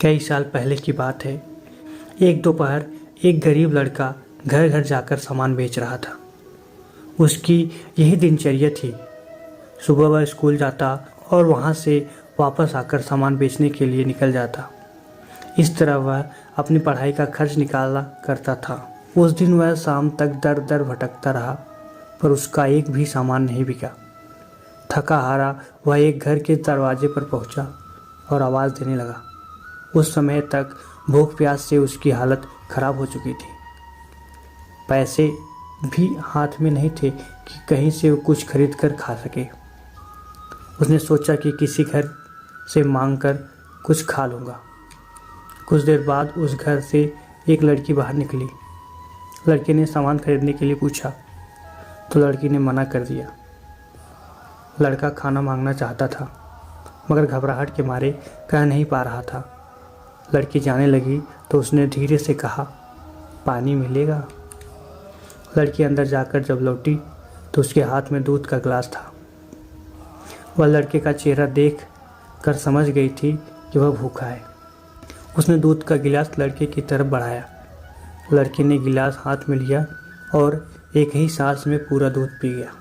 कई साल पहले की बात है। एक दोपहर एक गरीब लड़का घर घर जाकर सामान बेच रहा था। उसकी यही दिनचर्या थी। सुबह वह स्कूल जाता और वहाँ से वापस आकर सामान बेचने के लिए निकल जाता। इस तरह वह अपनी पढ़ाई का खर्च निकाला करता था। उस दिन वह शाम तक दर दर भटकता रहा, पर उसका एक भी सामान नहीं बिका। थका हारा वह एक घर के दरवाजे पर पहुंचा और आवाज़ देने लगा। उस समय तक भूख प्यास से उसकी हालत खराब हो चुकी थी। पैसे भी हाथ में नहीं थे कि कहीं से वो कुछ खरीद कर खा सके। उसने सोचा कि किसी घर से मांग कर कुछ खा लूँगा। कुछ देर बाद उस घर से एक लड़की बाहर निकली। लड़के ने सामान खरीदने के लिए पूछा तो लड़की ने मना कर दिया। लड़का खाना मांगना चाहता था मगर घबराहट के मारे कह नहीं पा रहा था। लड़की जाने लगी तो उसने धीरे से कहा, पानी मिलेगा? लड़की अंदर जाकर जब लौटी तो उसके हाथ में दूध का गिलास था। वह लड़के का चेहरा देख कर समझ गई थी कि वह भूखा है। उसने दूध का गिलास लड़के की तरफ बढ़ाया। लड़के ने गिलास हाथ में लिया और एक ही सांस में पूरा दूध पी गया।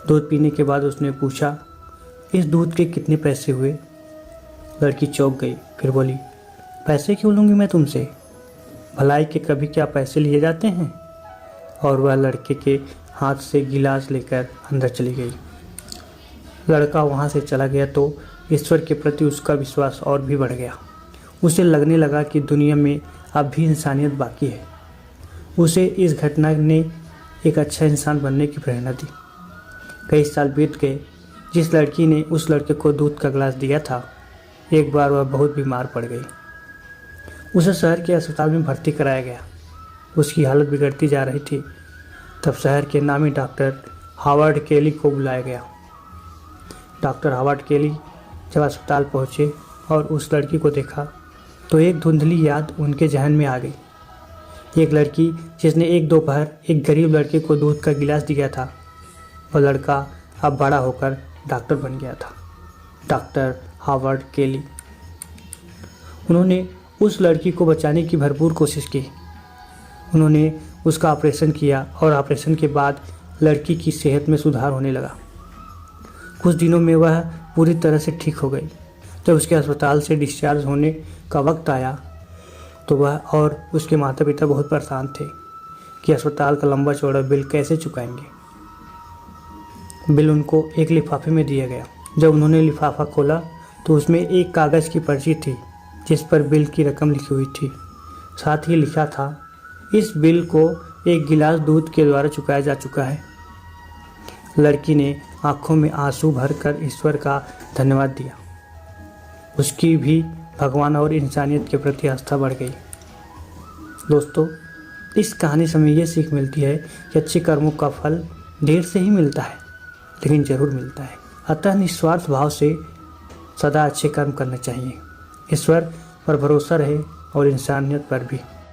दूध पीने के बाद उसने पूछा, इस दूध के कितने पैसे हुए? लड़की चौंक गई, फिर बोली, पैसे क्यों लूँगी मैं तुमसे? भलाई के कभी क्या पैसे लिए जाते हैं? और वह लड़के के हाथ से गिलास लेकर अंदर चली गई। लड़का वहाँ से चला गया तो ईश्वर के प्रति उसका विश्वास और भी बढ़ गया। उसे लगने लगा कि दुनिया में अब भी इंसानियत बाकी है। उसे इस घटना ने एक अच्छा इंसान बनने की प्रेरणा दी। कई साल बीत गए। जिस लड़की ने उस लड़के को दूध का गिलास दिया था, एक बार वह बहुत बीमार पड़ गई। उसे शहर के अस्पताल में भर्ती कराया गया। उसकी हालत बिगड़ती जा रही थी। तब शहर के नामी डॉक्टर हावर्ड केली को बुलाया गया। डॉक्टर हावर्ड केली जब अस्पताल पहुँचे और उस लड़की को देखा तो एक धुंधली याद उनके जहन में आ गई। एक लड़की जिसने एक दोपहर एक गरीब लड़के को दूध का गिलास दिया था, वह लड़का अब बड़ा होकर डॉक्टर बन गया था, डॉक्टर हावर्ड केली। उन्होंने उस लड़की को बचाने की भरपूर कोशिश की। उन्होंने उसका ऑपरेशन किया और ऑपरेशन के बाद लड़की की सेहत में सुधार होने लगा। कुछ दिनों में वह पूरी तरह से ठीक हो गई। जब उसके अस्पताल से डिस्चार्ज होने का वक्त आया तो वह और उसके माता पिता बहुत परेशान थे कि अस्पताल का लंबा चौड़ा बिल कैसे चुकाएंगे। बिल उनको एक लिफाफे में दिया गया। जब उन्होंने लिफाफा खोला तो उसमें एक कागज़ की पर्ची थी जिस पर बिल की रकम लिखी हुई थी। साथ ही लिखा था, इस बिल को एक गिलास दूध के द्वारा चुकाया जा चुका है। लड़की ने आंखों में आंसू भरकर ईश्वर का धन्यवाद दिया। उसकी भी भगवान और इंसानियत के प्रति आस्था बढ़ गई। दोस्तों, इस कहानी से हमें ये सीख मिलती है कि अच्छे कर्मों का फल देर से ही मिलता है, लेकिन ज़रूर मिलता है। अतः निस्वार्थ भाव से सदा अच्छे कर्म करने चाहिए। ईश्वर पर भरोसा रहे और इंसानियत पर भी।